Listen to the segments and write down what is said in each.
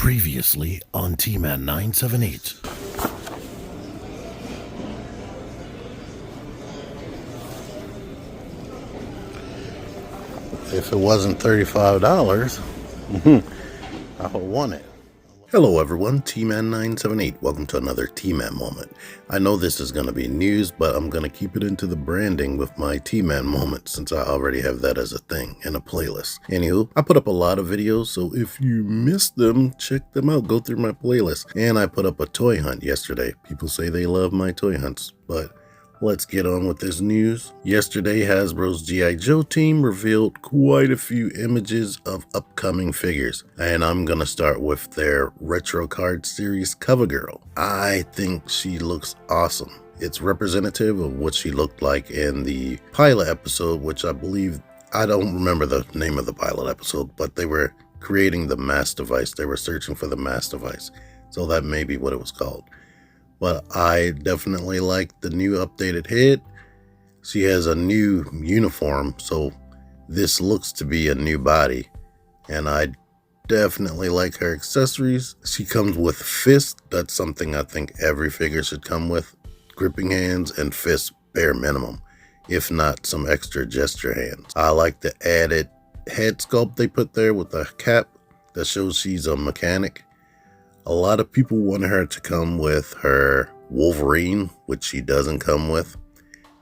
Previously on TMan978. If it wasn't $35, I would want it. Hello everyone, TMan978. Welcome to another T-Man moment. I know this is going to be news, but I'm going to keep it into the branding with my T-Man moment since I already have that as a thing in a playlist. Anywho, I put up a lot of videos, so if you missed them, check them out. Go through my playlist. And I put up a toy hunt yesterday. People say they love my toy hunts, but let's get on with this news. Yesterday, Hasbro's G.I. Joe team revealed quite a few images of upcoming figures, and I'm gonna start with their retro card series cover girl. I think she looks awesome. It's representative of what she looked like in the pilot episode, which I believe, I don't remember the name of the pilot episode, but they were creating the mass device. They were searching for the mass device, so that may be what it was called. But I definitely like the new updated head. She has a new uniform, so this looks to be a new body. And I definitely like her accessories. She comes with fist. That's something I think every figure should come with. Gripping hands and fists bare minimum, if not some extra gesture hands. I like the added head sculpt they put there with the cap that shows she's a mechanic. A lot of people want her to come with her Wolverine, which she doesn't come with.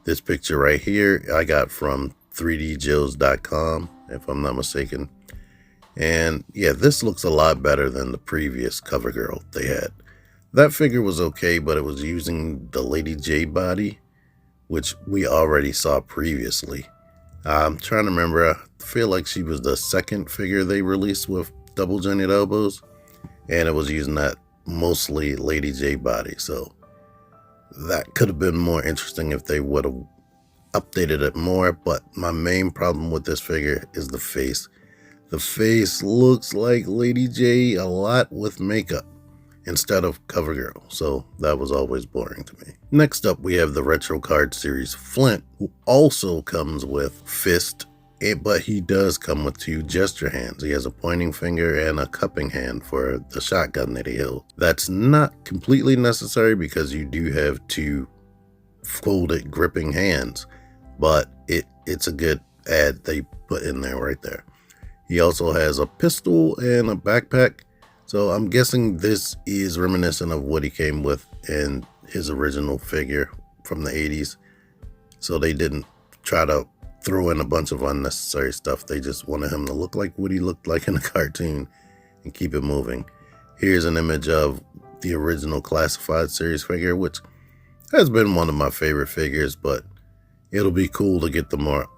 This picture right here I got from 3djoes.com, if I'm not mistaken. And yeah, this looks a lot better than the previous cover girl they had. That figure was okay, but it was using the Lady J body, which we already saw previously. I'm trying to remember, I feel like she was the second figure they released with double jointed elbows. And it was using that mostly Lady J body, so that could have been more interesting if they would have updated it more. But my main problem with this figure is the face. The face looks like Lady J a lot with makeup instead of cover girl, so that was always boring to me. Next up, we have the retro card series Flint, who also comes with fist. But he does come with two gesture hands. He has a pointing finger and a cupping hand for the shotgun that he held. That's not completely necessary because you do have two folded gripping hands, but it's a good add they put in there right there. He also has a pistol and a backpack, so I'm guessing this is reminiscent of what he came with in his original figure from the 80s. So they didn't try to throw in a bunch of unnecessary stuff. They just wanted him to look like what he looked like in a cartoon and keep it moving. Here's an image of the original classified series figure, which has been one of my favorite figures, but it'll be cool to get the more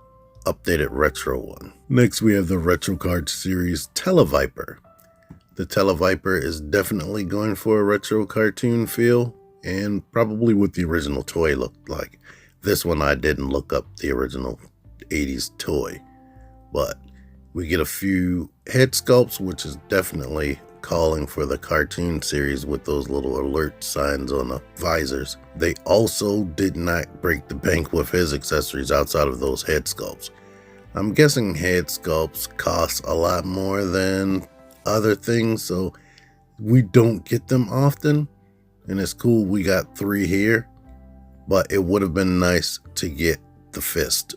updated retro one. Next, we have the retro card series Tele-Viper. The Tele-Viper is definitely going for a retro cartoon feel and probably what the original toy looked like. This one I didn't look up the original 80s toy, but we get a few head sculpts, which is definitely calling for the cartoon series with those little alert signs on the visors. They also did not break the bank with his accessories outside of those head sculpts. I'm guessing head sculpts cost a lot more than other things, so we don't get them often, and it's cool we got 3 here, but it would have been nice to get the fist.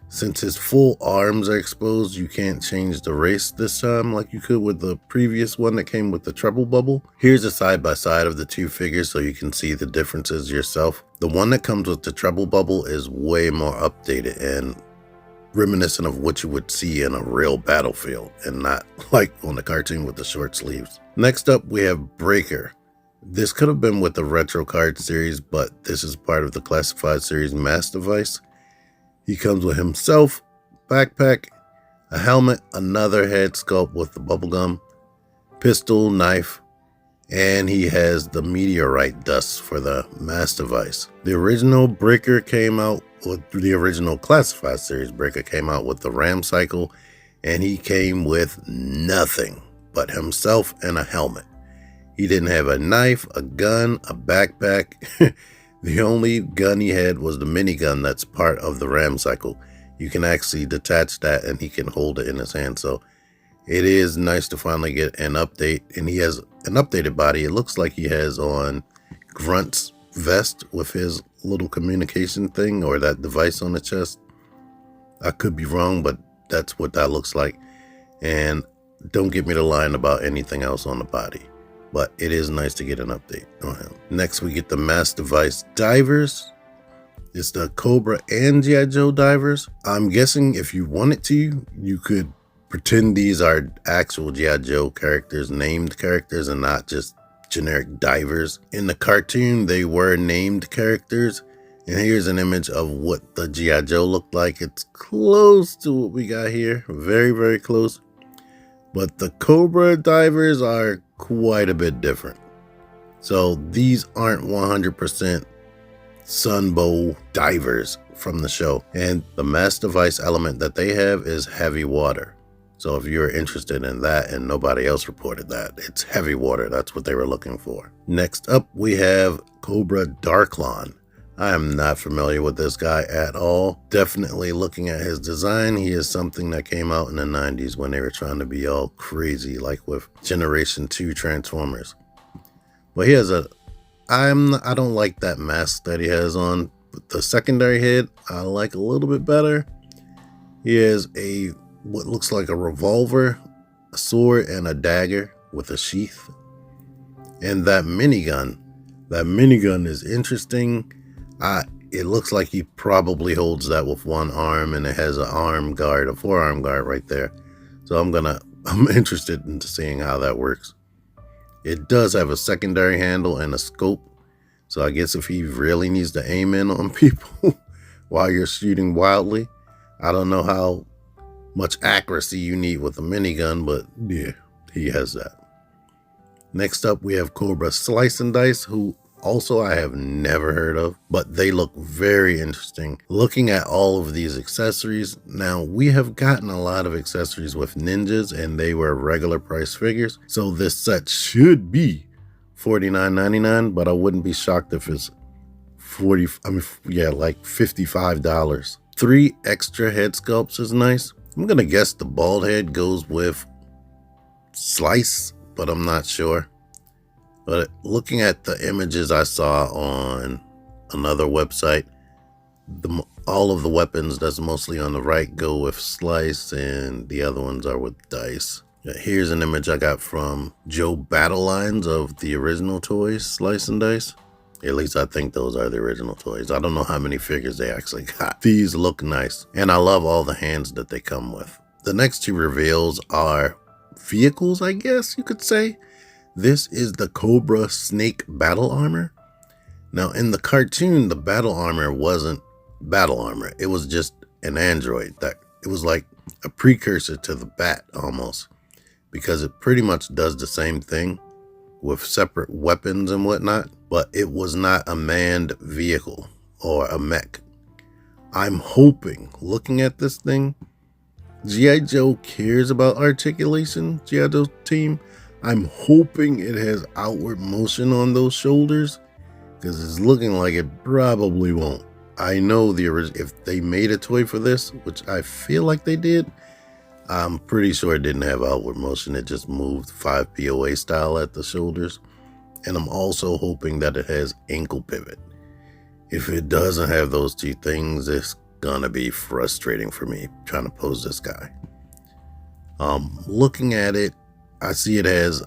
Since his full arms are exposed, you can't change the race this time like you could with the previous one that came with the treble bubble. Here's a side-by-side of the two figures so you can see the differences yourself. The one that comes with the treble bubble is way more updated and reminiscent of what you would see in a real battlefield and not like on the cartoon with the short sleeves. Next up, we have Breaker. This could have been with the retro card series, but this is part of the classified series mass device. He comes with himself, backpack, a helmet, another head sculpt with the bubblegum, pistol, knife, and he has the meteorite dust for the mass device. The original Breaker came out with the original classified series Breaker came out with the Ram cycle, and he came with nothing but himself and a helmet. He didn't have a knife, a gun, a backpack. The only gun he had was the minigun that's part of the Ram cycle. You can actually detach that and he can hold it in his hand. So It is nice to finally get an update, and he has an updated body. It looks like he has on Grunt's vest with his little communication thing, or that device on the chest. I could be wrong, but that's what that looks like. And don't get me to lying about anything else on the body, but it is nice to get an update on him. Next, we get the mass device divers. It's the Cobra and G.I. Joe divers. I'm guessing if you wanted to, you could pretend these are actual G.I. Joe characters, named characters, and not just generic divers. In the cartoon, they were named characters. And here's an image of what the G.I. Joe looked like. It's close to what we got here. Very, very close. But the Cobra divers are quite a bit different. So these aren't 100% Sunbow divers from the show. And the mass device element that they have is heavy water. So if you're interested in that and nobody else reported that, it's heavy water. That's what they were looking for. Next up, we have Cobra Darklon. I am not familiar with this guy at all. Definitely looking at his design, he is something that came out in the 90s when they were trying to be all crazy, like with Generation 2 Transformers. But he has I don't like that mask that he has on. But the secondary head, I like a little bit better. He has what looks like a revolver, a sword, and a dagger with a sheath. And that minigun is interesting. It looks like he probably holds that with one arm, and it has a forearm guard right there. So I'm interested into seeing how that works. It does have a secondary handle and a scope. So I guess if he really needs to aim in on people while you're shooting wildly, I don't know how much accuracy you need with a minigun, but yeah, he has that. Next up, we have Cobra Slice and Dice, who also I have never heard of, but they look very interesting. Looking at all of these accessories, now we have gotten a lot of accessories with ninjas, and they were regular price figures. So this set should be $49.99, but I wouldn't be shocked if it's like $55. 3 extra head sculpts is nice. I'm gonna guess the bald head goes with Slice, but I'm not sure. But looking at the images I saw on another website, all of the weapons that's mostly on the right go with Slice, and the other ones are with Dice. Here's an image I got from Joe Battle Lines of the original toys, Slice and Dice. At least I think those are the original toys. I don't know how many figures they actually got. These look nice, and I love all the hands that they come with. The next 2 reveals are vehicles, I guess you could say. This is the Cobra Snake battle armor. Now in the cartoon, the battle armor wasn't battle armor. It was just an android. It was like a precursor to the Bat almost, because it pretty much does the same thing with separate weapons and whatnot, but it was not a manned vehicle or a mech. I'm hoping, looking at this thing, G.I. Joe cares about articulation, G.I. Joe team. I'm hoping it has outward motion on those shoulders, because it's looking like it probably won't. I know if they made a toy for this, which I feel like they did, I'm pretty sure it didn't have outward motion. It just moved 5 POA style at the shoulders. And I'm also hoping that it has ankle pivot. If it doesn't have those 2 things, it's gonna be frustrating for me trying to pose this guy. Looking at it, I see it has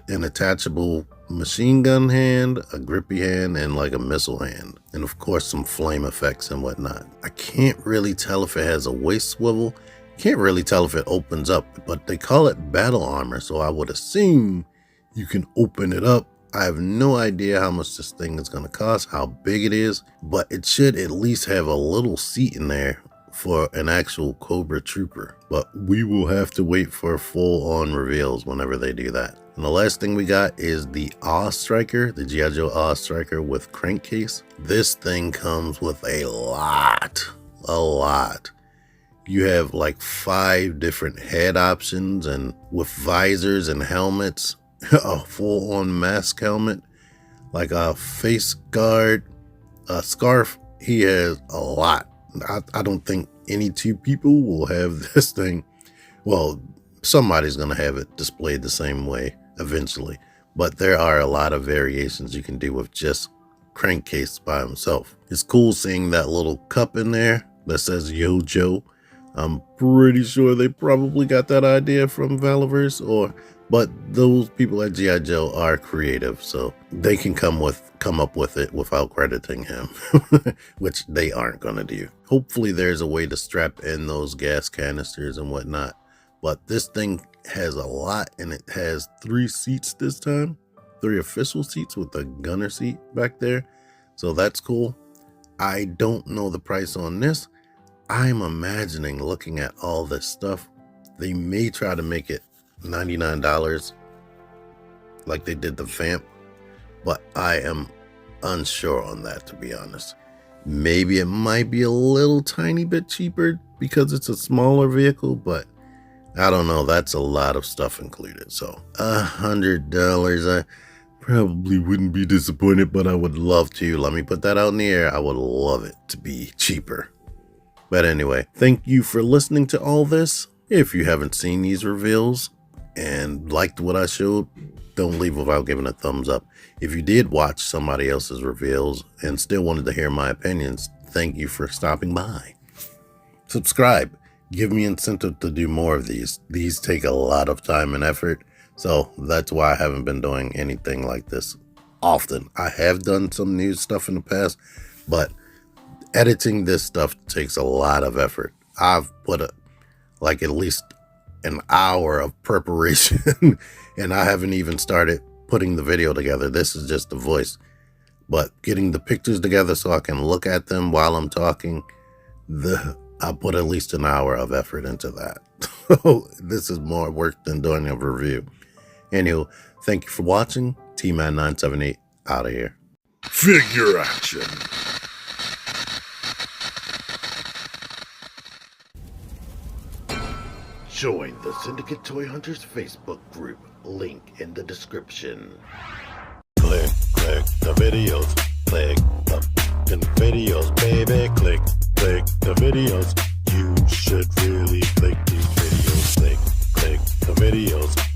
an attachable machine gun hand, a grippy hand, and like a missile hand. And of course some flame effects and whatnot. I can't really tell if it has a waist swivel. Can't really tell if it opens up, but they call it battle armor, so I would assume you can open it up. I have no idea how much this thing is going to cost, how big it is, but it should at least have a little seat in there for an actual Cobra Trooper. But we will have to wait for full-on reveals whenever they do that. And the last thing we got is the Awe Striker, the G.I. Joe Awe Striker with crankcase. This thing comes with a lot. You have like 5 different head options, and with visors and helmets, a full-on mask helmet, like a face guard, a scarf. He has a lot. I don't think any 2 people will have this thing. Well, somebody's going to have it displayed the same way eventually. But there are a lot of variations you can do with just crankcase by himself. It's cool seeing that little cup in there that says GIJOE. I'm pretty sure they probably got that idea from Valiverse, but those people at GIJOE are creative, so they can come up with it without crediting him, which they aren't gonna do. Hopefully there's a way to strap in those gas canisters and whatnot, but this thing has a lot, and it has 3 seats this time, 3 official seats with a gunner seat back there, so that's cool. I don't know the price on this. I'm imagining, looking at all this stuff, they may try to make it $99 like they did the Vamp, but I am unsure on that, to be honest. Maybe it might be a little tiny bit cheaper because it's a smaller vehicle, but I don't know. That's a lot of stuff included. So $100, I probably wouldn't be disappointed, but I would love to. Let me put that out in the air. I would love it to be cheaper. But anyway, thank you for listening to all this. If you haven't seen these reveals and liked what I showed, don't leave without giving a thumbs up. If you did watch somebody else's reveals and still wanted to hear my opinions, thank you for stopping by. Subscribe. Give me incentive to do more of these. These take a lot of time and effort, so that's why I haven't been doing anything like this often. I have done some news stuff in the past, but editing this stuff takes a lot of effort. I've put at least an hour of preparation and I haven't even started putting the video together. This is just the voice, but getting the pictures together so I can look at them while I'm talking, I put at least an hour of effort into that. This is more work than doing a review. Anywho, thank you for watching. TMan978 out of here. Figure action. Join the Syndicate Toy Hunters Facebook group. Link in the description. Click the videos. Click the videos, baby. Click the videos. You should really click these videos. Click the videos.